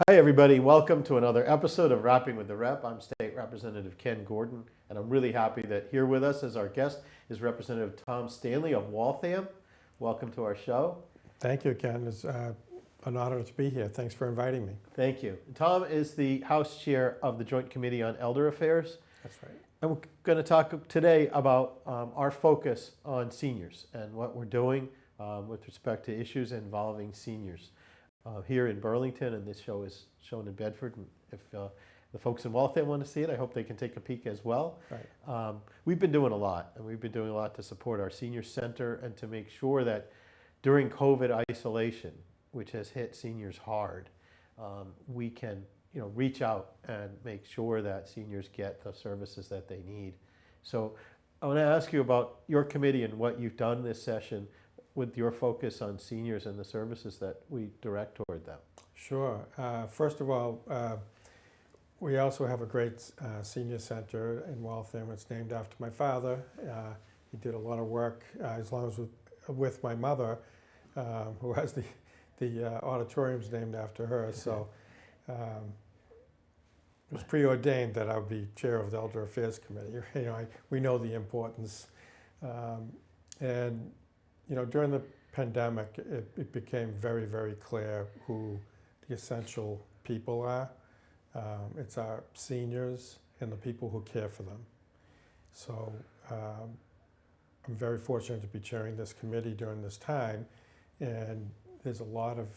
Hi, everybody. Welcome to another episode of Rapping with the Rep. I'm State Representative Ken Gordon, and I'm really happy that here with us as our guest is Representative Tom Stanley of Waltham. Welcome to our show. Thank you, Ken. It's an honor to be here. Thanks for inviting me. Thank you. Tom is the House Chair of the Joint Committee on Elder Affairs. That's right. And we're going to talk today about our focus on seniors and what we're doing with respect to issues involving seniors here in Burlington, and this show is shown in Bedford. And if the folks in Waltham want to see it, I hope they can take a peek as well. Right. We've been doing a lot, and we've been doing a lot to support our senior center and to make sure that during COVID isolation, which has hit seniors hard, we can reach out and make sure that seniors get the services that they need. So I want to ask you about your committee and what you've done this session with your focus on seniors and the services that we direct toward them. Sure. First of all, we also have a great senior center in Waltham. It's named after my father. He did a lot of work, as long as with my mother, who has the auditorium's named after her. So it was preordained that I would be chair of the Elder Affairs Committee. We know the importance, and during the pandemic, it became very, very clear who the essential people are. It's our seniors and the people who care for them. So I'm very fortunate to be chairing this committee during this time, and there's a lot of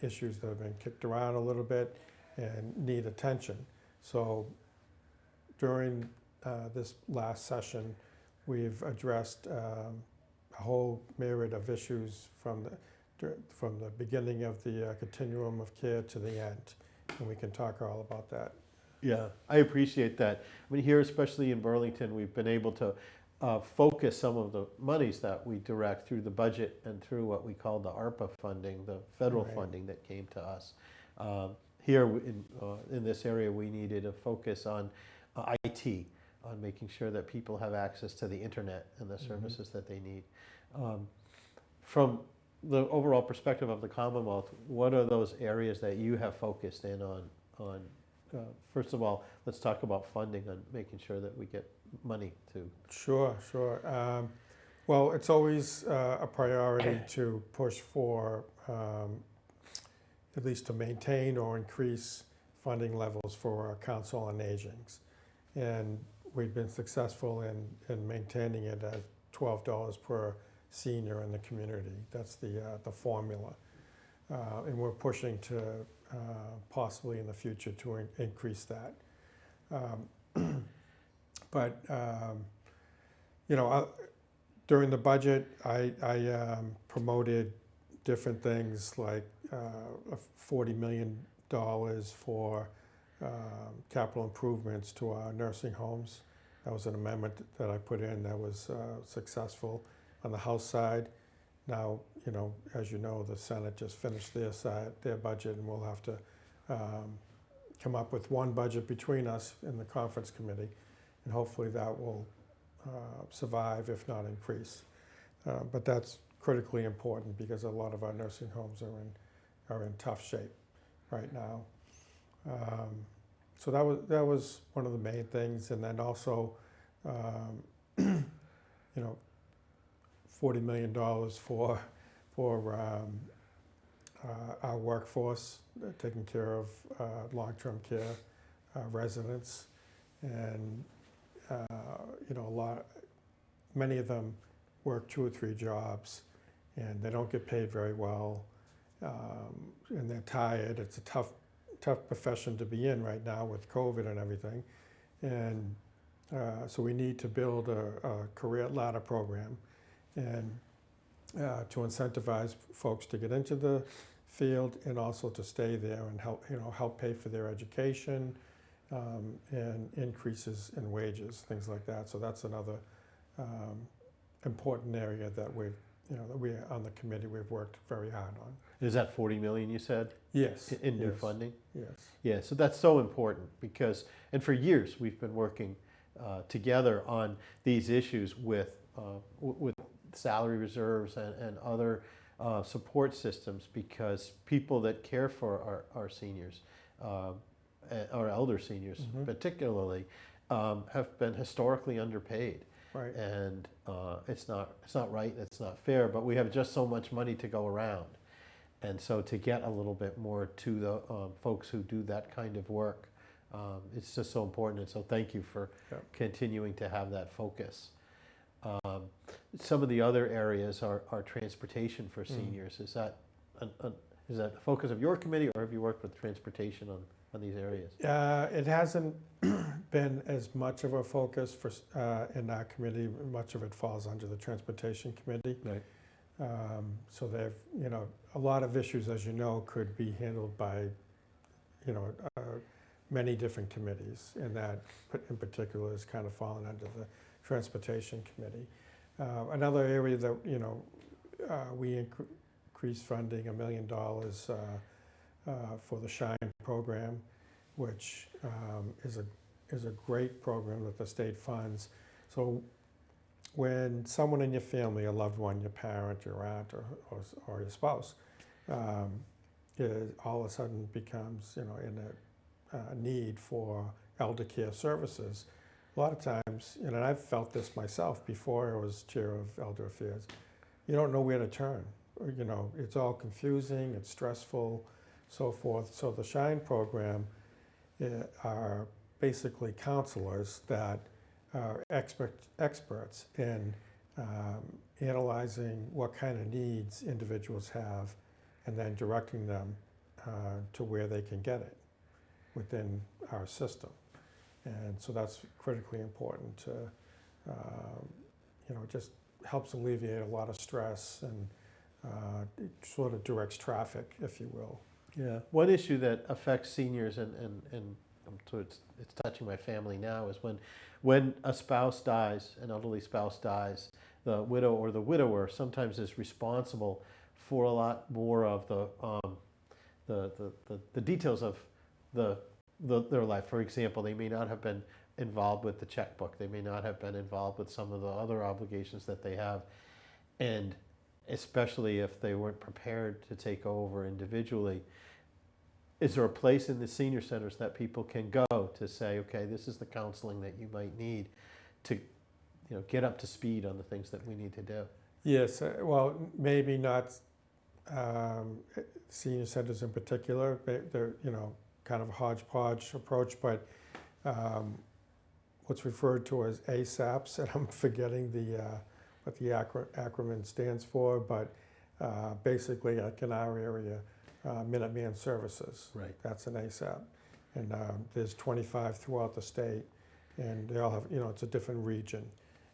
issues that have been kicked around a little bit and need attention. So during this last session, we've addressed a whole myriad of issues from the beginning of the continuum of care to the end, and we can talk all about that. Yeah, I appreciate that. I mean, here, especially in Burlington, we've been able to focus some of the monies that we direct through the budget and through what we call the ARPA funding, the federal Right. funding that came to us. Here in this area, we needed a focus on IT, on making sure that people have access to the internet and the services that they need. From the overall perspective of the Commonwealth, what are those areas that you have focused in on? First of all, let's talk about funding and making sure that we get money to. Sure. Well, it's always a priority to push for at least to maintain or increase funding levels for our Council on Agings. And we've been successful in maintaining it at $12 per senior in the community. That's the formula. And we're pushing to possibly in the future to increase that. But during the budget, I promoted different things like $40 million for capital improvements to our nursing homes. That was an amendment that I put in that was successful on the House side. Now, as you know, the Senate just finished their budget, and we'll have to come up with one budget between us in the conference committee, and hopefully that will survive, if not increase. But that's critically important because a lot of our nursing homes are in tough shape right now. So that was one of the main things, and then also, $40 million for our workforce, taking care of long-term care residents, and many of them work 2 or 3 jobs, and they don't get paid very well, and they're tired. It's a tough profession to be in right now with COVID and everything, and so we need to build a career ladder program, and to incentivize folks to get into the field and also to stay there and help pay for their education, and increases in wages, things like that. So that's another important area that we on the committee we've worked very hard on. Is that 40 million you said? Yes. In new funding? Yes. Yeah, so that's so important because, and for years we've been working together on these issues with salary reserves and other support systems, because people that care for our seniors um, or elder seniors Mhm. particularly, have been historically underpaid. Right. And it's not right, it's not fair, but we have just so much money to go around. And so to get a little bit more to the folks who do that kind of work, it's just so important. And so thank you for Yep. continuing to have that focus. Um, some of the other areas are transportation for seniors. Is that is that the focus of your committee, or have you worked with transportation on these areas? It hasn't been as much of a focus for, in our committee. Much of it falls under the Transportation Committee. Right. So they've, a lot of issues, as you know, could be handled by, many different committees, and that in particular is kind of fallen under the Transportation Committee. Another area that, we increased funding $1 million for the SHINE program, which is a great program that the state funds. So when someone in your family, a loved one, your parent, your aunt, or your spouse, all of a sudden becomes, in a need for elder care services, a lot of times, and I've felt this myself before I was chair of Elder Affairs, you don't know where to turn. It's all confusing, it's stressful, so forth. So the SHINE program are basically counselors that are experts in analyzing what kind of needs individuals have and then directing them to where they can get it within our system. And so that's critically important to, it just helps alleviate a lot of stress, and it sort of directs traffic, if you will. Yeah. One issue that affects seniors, and so it's touching my family now, is when a spouse dies, an elderly spouse dies, the widow or the widower sometimes is responsible for a lot more of the details of their life. For example, they may not have been involved with the checkbook. They may not have been involved with some of the other obligations that they have. And especially if they weren't prepared to take over individually, is there a place in the senior centers that people can go to say, okay, this is the counseling that you might need to, get up to speed on the things that we need to do? Yes, well, maybe not senior centers in particular. They're, kind of a hodgepodge approach, but what's referred to as ASAPs, and I'm forgetting what the acronym stands for, but basically, like in our area, Minuteman Services. Right. That's an ASAP. And there's 25 throughout the state, and they all have, it's a different region.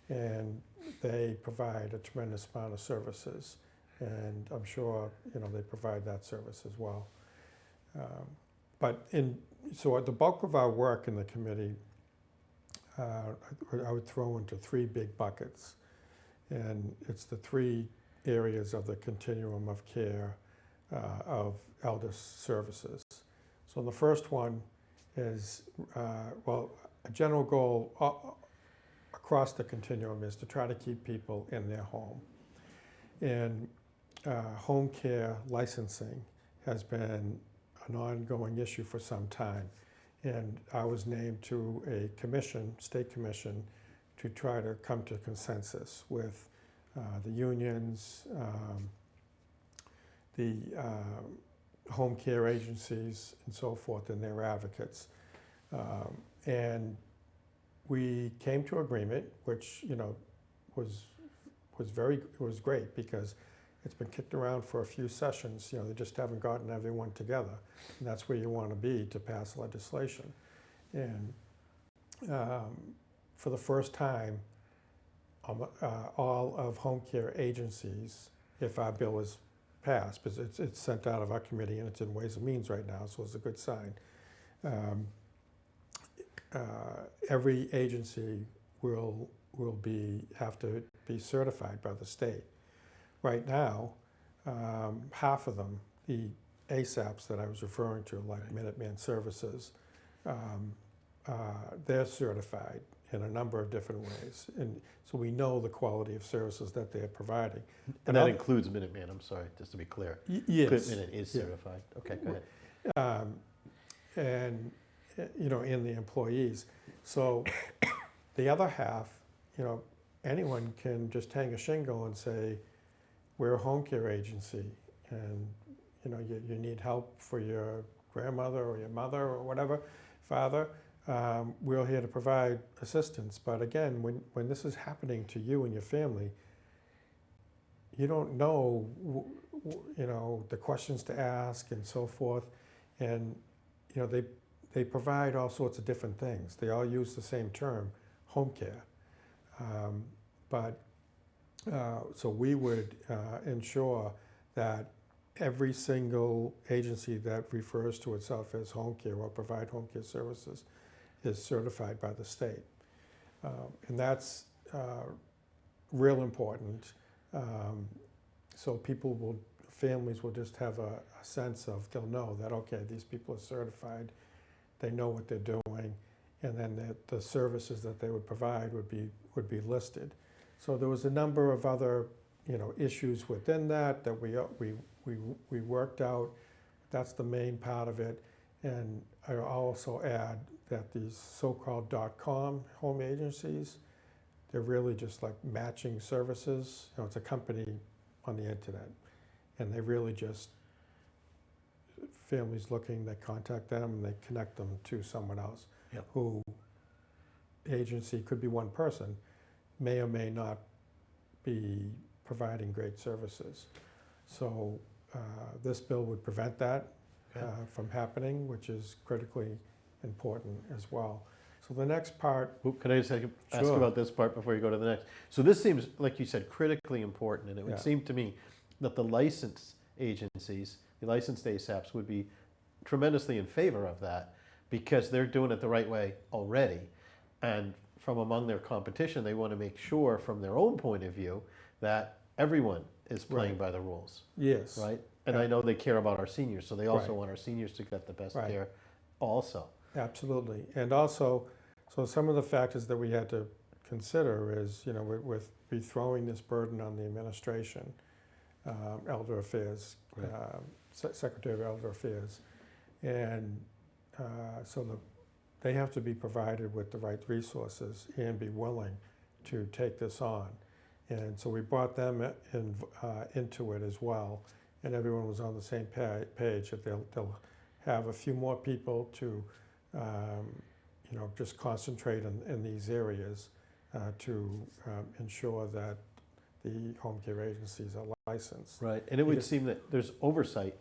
And they provide a tremendous amount of services. And I'm sure, they provide that service as well. So the bulk of our work in the committee, I would throw into three big buckets. And it's the three areas of the continuum of care of elder services. So the first one is, a general goal across the continuum is to try to keep people in their home. And home care licensing has been an ongoing issue for some time. And I was named to a commission, state commission, to try to come to consensus with the unions, the home care agencies, and so forth, and their advocates. And we came to agreement, which was great, because it's been kicked around for a few sessions. They just haven't gotten everyone together, and that's where you want to be to pass legislation. And for the first time, all of home care agencies, if our bill is passed, because it's sent out of our committee and it's in Ways and Means right now, so it's a good sign. Every agency will have to be certified by the state. Right now, half of them, the ASAPs that I was referring to, like Minuteman Services, they're certified in a number of different ways. And so we know the quality of services that they're providing. And that includes Minuteman, I'm sorry, just to be clear. Yes. Minute is certified. Okay, go ahead. and in the employees. So the other half, anyone can just hang a shingle and say, we're a home care agency, and you need help for your grandmother or your mother or whatever, father. We're here to provide assistance. But again, when this is happening to you and your family, you don't know, the questions to ask and so forth. And, they provide all sorts of different things. They all use the same term, home care. So we would ensure that every single agency that refers to itself as home care or provide home care services is certified by the state. And that's real important. So families will just have a sense of, they'll know that, okay, these people are certified, they know what they're doing, and then the services that they would provide would be listed. So there was a number of other, issues within that we worked out. That's the main part of it. And I also add that these so-called .com home agencies, they're really just like matching services. It's a company on the internet, and they really just, families looking, they contact them and they connect them to someone else. Yep. Who, agency could be one person, may or may not be providing great services. So this bill would prevent that from happening, which is critically important as well. So the next part. Can I just ask Sure. about this part before you go to the next? So this seems, like you said, critically important, and it would Yeah. seem to me that the licensed agencies, the licensed ASAPs, would be tremendously in favor of that, because they're doing it the right way already. And from among their competition, they want to make sure from their own point of view that everyone is playing Right. by the rules, Yes. right? And Yeah. I know they care about our seniors, so they also Right. want our seniors to get the best Right. care also. Absolutely. And also, so some of the factors that we had to consider is, with throwing this burden on the administration, Elder Affairs, Right. Secretary of Elder Affairs. And so they have to be provided with the right resources and be willing to take this on. And so we brought them into it as well, and everyone was on the same page that they'll have a few more people to just concentrate in these areas to ensure that the home care agencies are licensed. Right, and it would Because- seem that there's oversight.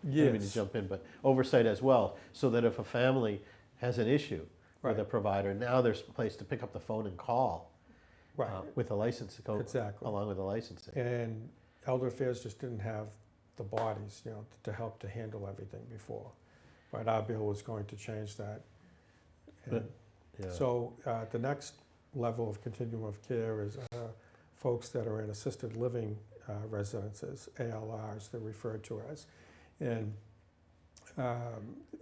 I Yes. don't mean to jump in, but oversight as well, so that if a family has an issue with a Right. provider, now there's a place to pick up the phone and call Right. with a license to go Exactly. along with the licensing. And Elder Affairs just didn't have the bodies, to help to handle everything before. But our bill was going to change that. But- And Yeah. so the next level of continuum of care is folks that are in assisted living residences, ALRs, they're referred to as. And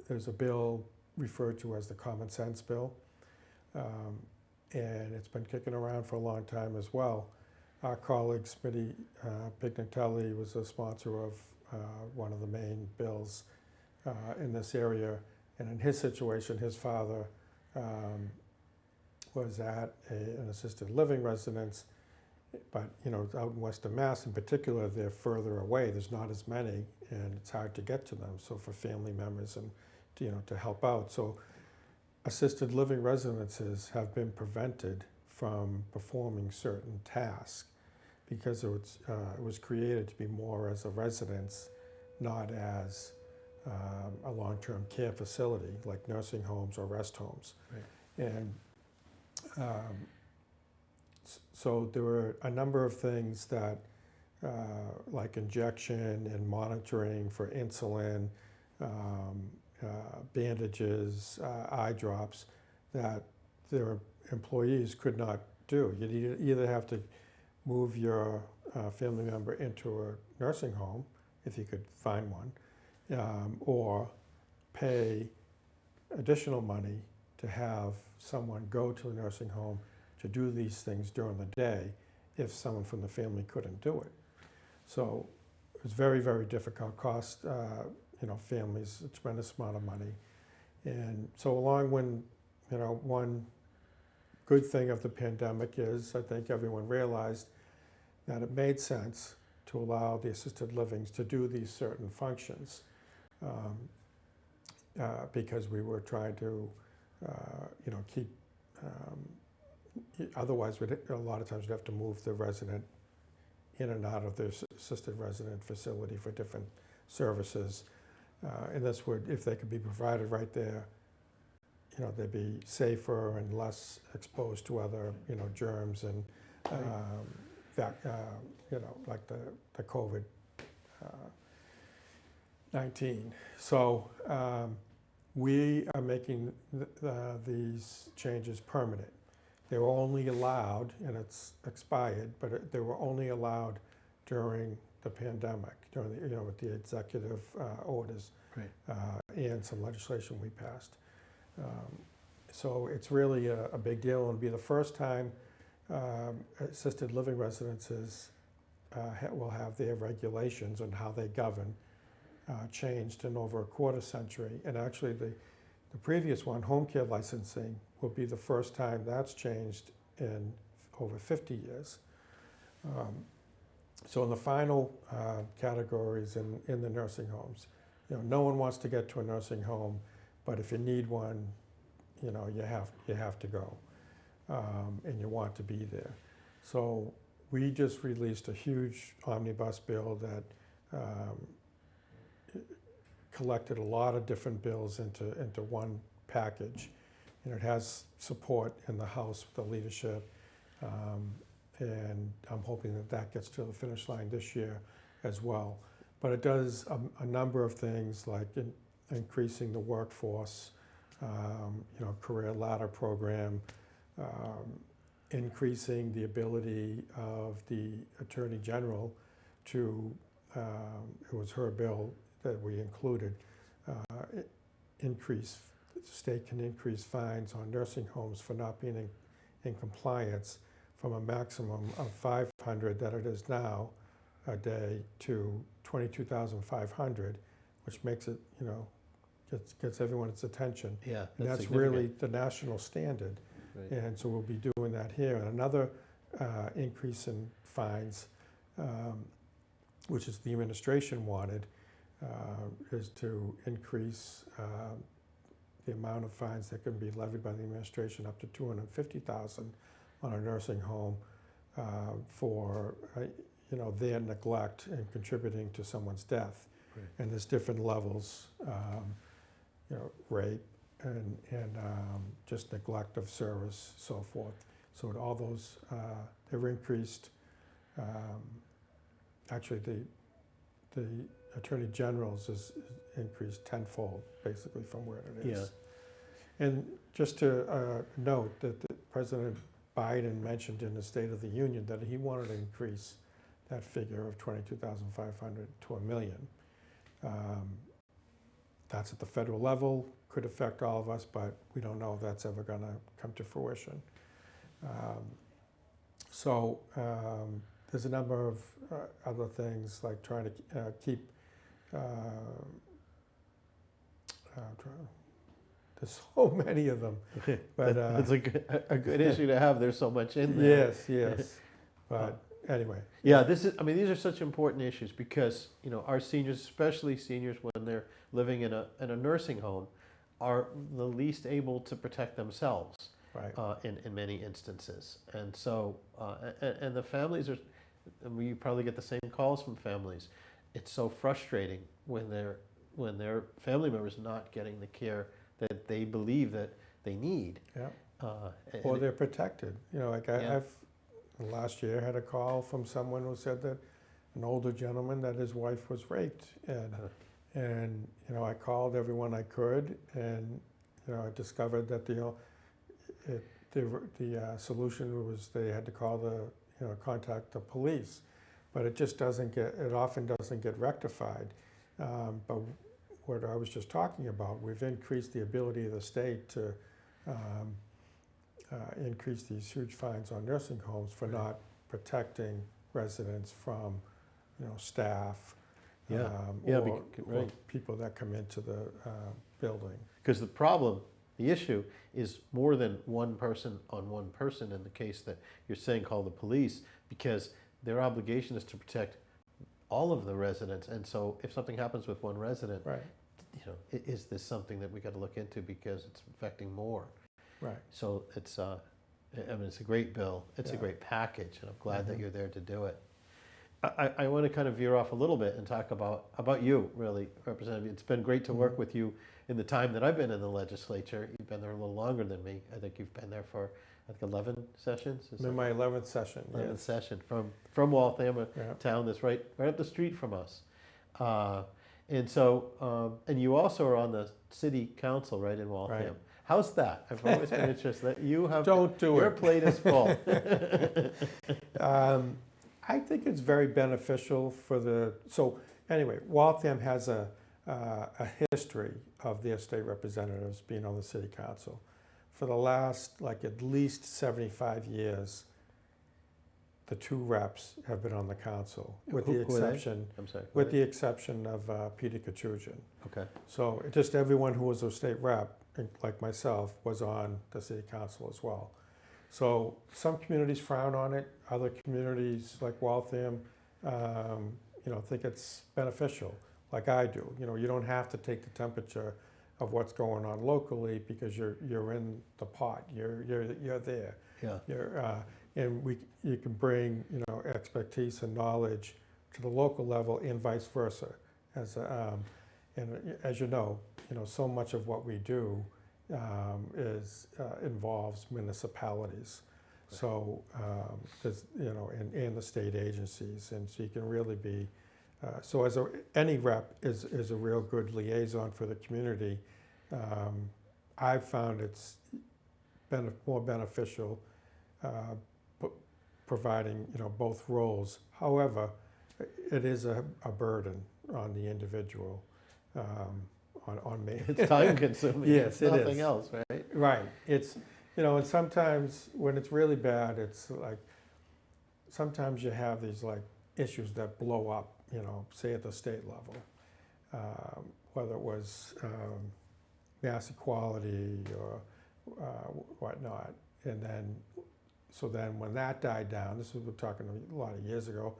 there's a bill referred to as the Common Sense Bill. And it's been kicking around for a long time as well. Our colleague, Smitty Pignatelli, was a sponsor of one of the main bills in this area. And in his situation, his father was at an assisted living residence, but out in Western Mass in particular, they're further away. There's not as many, and it's hard to get to them. So for family members and to help out. So assisted living residences have been prevented from performing certain tasks because it was created to be more as a residence, not as a long-term care facility like nursing homes or rest homes. Right. And so there were a number of things that, like injection and monitoring for insulin, bandages, eye drops, that their employees could not do. You'd either have to move your family member into a nursing home, if you could find one, or pay additional money to have someone go to a nursing home to do these things during the day if someone from the family couldn't do it. So it was very, very difficult, cost families a tremendous amount of money. And so along when, one good thing of the pandemic is I think everyone realized that it made sense to allow the assisted livings to do these certain functions because we were trying to, keep, otherwise a lot of times we'd have to move the resident in and out of their assisted resident facility for different services. And this would, if they could be provided right there, they'd be safer and less exposed to other, germs and, like the COVID-19. So we are making these changes permanent. They were only allowed, and it's expired, but they were only allowed during the pandemic, during the, with the executive orders and some legislation we passed. So it's really a big deal. It'll be the first time assisted living residences will have their regulations on how they govern changed in over a quarter century. And actually the previous one, home care licensing, will be the first time that's changed in over 50 years. So in the final categories in the nursing homes, no one wants to get to a nursing home, but if you need one, you have to go, and you want to be there. So we just released a huge omnibus bill that collected a lot of different bills into one package, and it has support in the House with the leadership, and I'm hoping that gets to the finish line this year as well. But it does a number of things like increasing the workforce, career ladder program, increasing the ability of the Attorney General to, it was her bill that we included, the state can increase fines on nursing homes for not being in compliance from a maximum of $500 that it is now a day to $22,500, which makes it, gets everyone's attention. Yeah, And that's significant. really the national standard. Right. And so we'll be doing that here. And another increase in fines, which is the administration wanted, is to increase the amount of fines that can be levied by the administration up to $250,000 on a nursing home for their neglect and contributing to someone's death. Right. And there's different levels, rape and just neglect of service, so forth. So all those, they were increased. Actually, the Attorney General's is increased tenfold, basically, from where it is. Yeah. And just to note that President Biden mentioned in the State of the Union that he wanted to increase that figure of 22,500 to $1 million. That's at the federal level, could affect all of us, but we don't know if that's ever going to come to fruition. There's a number of other things like trying to keep, there's so many of them. But it's a good issue to have. There's so much in there. Yes. But anyway. Yeah, these are such important issues because, our seniors, especially seniors when they're living in a nursing home, are the least able to protect themselves. Right. In many instances. And so, and the families are, and you probably get the same calls from families. It's so frustrating when their family members not getting the care that they believe that they need. Yeah. Or they're protected. I've last year had a call from someone who said that an older gentleman that his wife was raped, and I called everyone I could, and I discovered that the solution was they had to call contact the police, but it just often doesn't get rectified. But what I was just talking about, we've increased the ability of the state to increase these huge fines on nursing homes for not protecting residents from, staff, or people that come into the building. Because the issue is more than one person on one person in the case that you're saying call the police, because their obligation is to protect all of the residents. And so if something happens with one resident, Right, is this something that we got to look into because it's affecting more? right. So it's, I mean, it's a great bill. It's a Yeah. great package, and I'm glad that Mhm. you're there to do it. I want to kind of veer off a little bit and talk about you, really, Representative. It's been great to work Mhm. with you in the time that I've been in the legislature. You've been there a little longer than me. I think you've been there for, I think, 11 sessions. I'm in my 11th session, 11th yes. session from Waltham, a Yeah. town that's right up the street from us. And so, and you also are on the city council, right, in Waltham. Right. How's that? I've always been interested. That you have Don't do your it. plate is full. I think it's very beneficial so anyway, Waltham has a history of their state representatives being on the city council. For the last, like, at least 75 years, the two reps have been on the council, with the Who are they? exception, I'm sorry. with the exception of Peter Kachugian. Okay. So just everyone who was a state rep, like myself, was on the city council as well. So some communities frown on it. Other communities, like Waltham, think it's beneficial, like I do. You don't have to take the temperature of what's going on locally because you're in the pot. You're there. Yeah. And you can bring expertise and knowledge to the local level and vice versa. And as you know, so much of what we do involves municipalities. Right. So there's, and the state agencies, and so you can really be. So any rep is a real good liaison for the community. I've found it's been more beneficial providing both roles. However, it is a burden on the individual, on me. It's time consuming. Yes, It's it nothing is. else, right? Right. It's and sometimes when it's really bad, it's like sometimes you have these like issues that blow up. Say at the state level, whether it was mass equality or whatnot, and then. So then when that died down, we're talking a lot of years ago,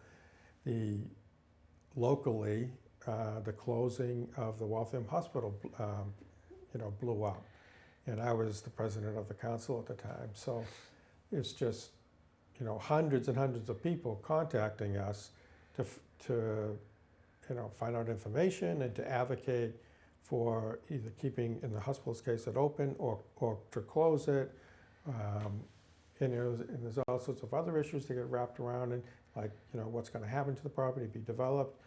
locally, the closing of the Waltham Hospital, blew up. And I was the president of the council at the time. So it's just, hundreds and hundreds of people contacting us to find out information and to advocate for either keeping, in the hospital's case, it open or to close it. And there's all sorts of other issues that get wrapped around in, like, what's going to happen to the property, be developed,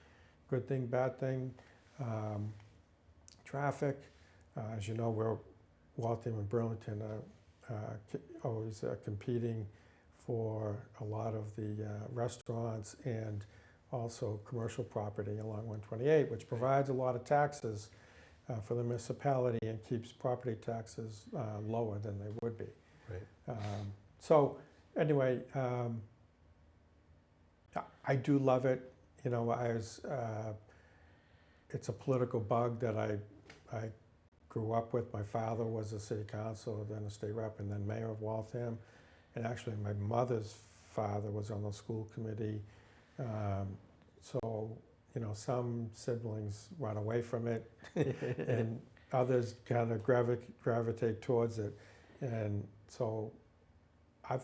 good thing, bad thing, traffic. As you know, Waltham and Burlington are always competing for a lot of the restaurants and also commercial property along 128, which provides a lot of taxes for the municipality and keeps property taxes lower than they would be. Right. So anyway, I do love it. It's a political bug that I grew up with. My father was a city councilor, then a state rep, and then mayor of Waltham. And actually, my mother's father was on the school committee. So some siblings run away from it, and others kind of gravitate towards it. And so I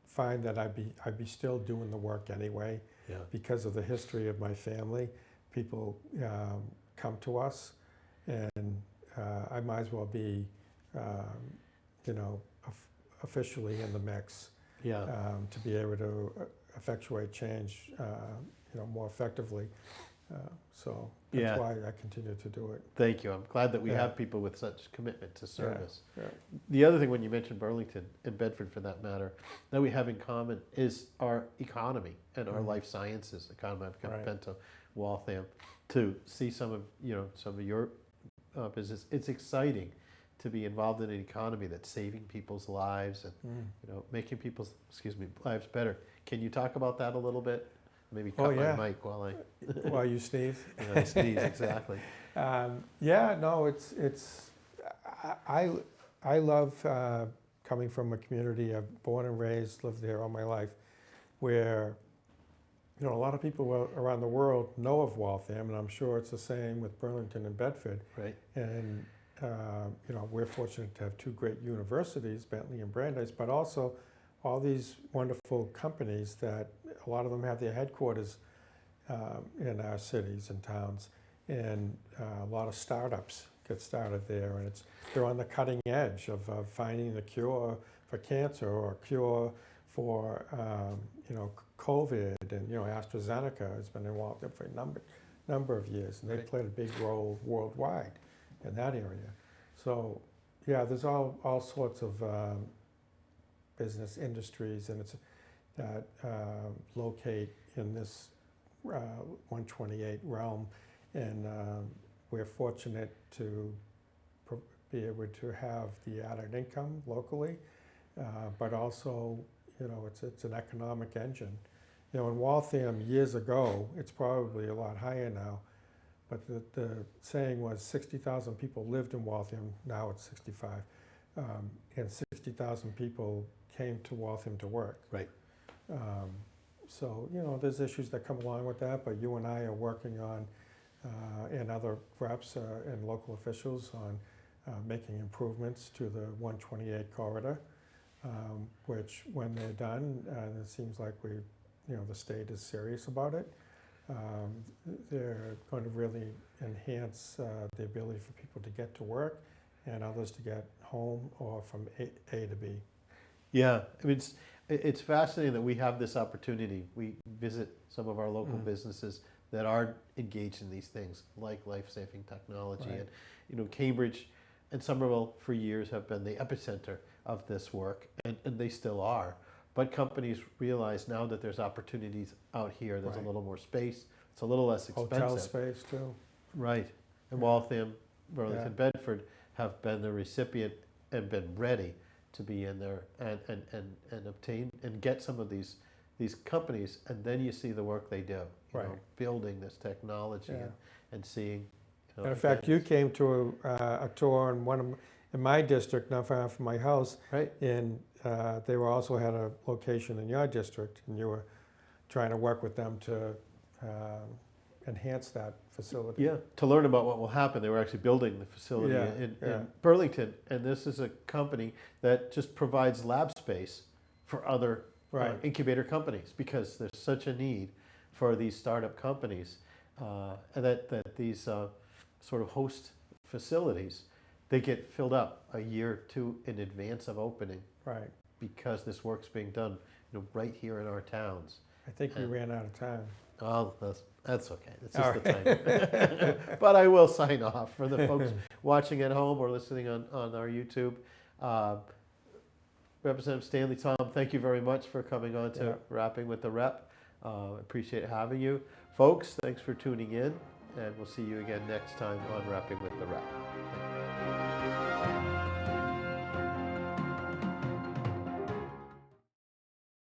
find that I'd be still doing the work anyway, Yeah. because of the history of my family. People come to us, and I might as well be, officially in the mix Yeah. to be able to effectuate change, more effectively. So that's Yeah. why I continue to do it. Thank you. I'm glad that we Yeah. have people with such commitment to service. Yeah. The other thing, when you mentioned Burlington and Bedford for that matter, that we have in common is our economy and our Mhm. life sciences economy. I've Right. been to Waltham to see some of your business. It's exciting to be involved in an economy that's saving people's lives and making people's lives better. Can you talk about that a little bit? Maybe cut yeah. my mic while I While you sneeze. I sneeze. Exactly. No, it's I love coming from a community. I'm born and raised, lived there all my life, where a lot of people around the world know of Waltham, and I'm sure it's the same with Burlington and Bedford. Right. And we're fortunate to have two great universities, Bentley and Brandeis, but also all these wonderful companies that a lot of them have their headquarters in our cities and towns, and a lot of startups get started there, and they're on the cutting edge of finding the cure for cancer or a cure for COVID, and AstraZeneca has been involved in for a number of years, and they've played a big role worldwide in that area. So yeah, there's all sorts of business industries, and it's that locate in this 128 realm, and we're fortunate to be able to have the added income locally, but also it's an economic engine. In Waltham years ago, it's probably a lot higher now, but the saying was 60,000 people lived in Waltham. Now it's 65, and 60,000 people came to Waltham to work. Right. So there's issues that come along with that, but you and I are working on, and other reps and local officials on making improvements to the 128 corridor, which when they're done, it seems like the state is serious about it. They're going to really enhance the ability for people to get to work and others to get home or from A to B. Yeah, I mean, it's fascinating that we have this opportunity. We visit some of our local businesses that are engaged in these things, like life-saving technology. Right. And Cambridge and Somerville for years have been the epicenter of this work, and they still are. But companies realize now that there's opportunities out here. There's a little more space. It's a little less expensive. Hotel space too. Right. And Waltham, Burlington, Bedford have been the recipient and been ready to be in there and obtain and get some of these companies, and then you see the work they do, building this technology and seeing. And in fact, you came to a tour in my district, not far from my house, right? And they also had a location in your district, and you were trying to work with them to enhance that facility. Yeah, to learn about what will happen. They were actually building the facility in Burlington, and this is a company that just provides lab space for other incubator companies, because there's such a need for these startup companies, and that these sort of host facilities, they get filled up a year or two in advance of opening, right? Because this work's being done, right here in our towns. I think we ran out of time. Oh, that's okay. It's just the time. But I will sign off for the folks watching at home or listening on our YouTube. Representative Stanley, Tom, thank you very much for coming on to Rapping with the Rep. Appreciate having you. Folks, thanks for tuning in, and we'll see you again next time on Rapping with the Rep.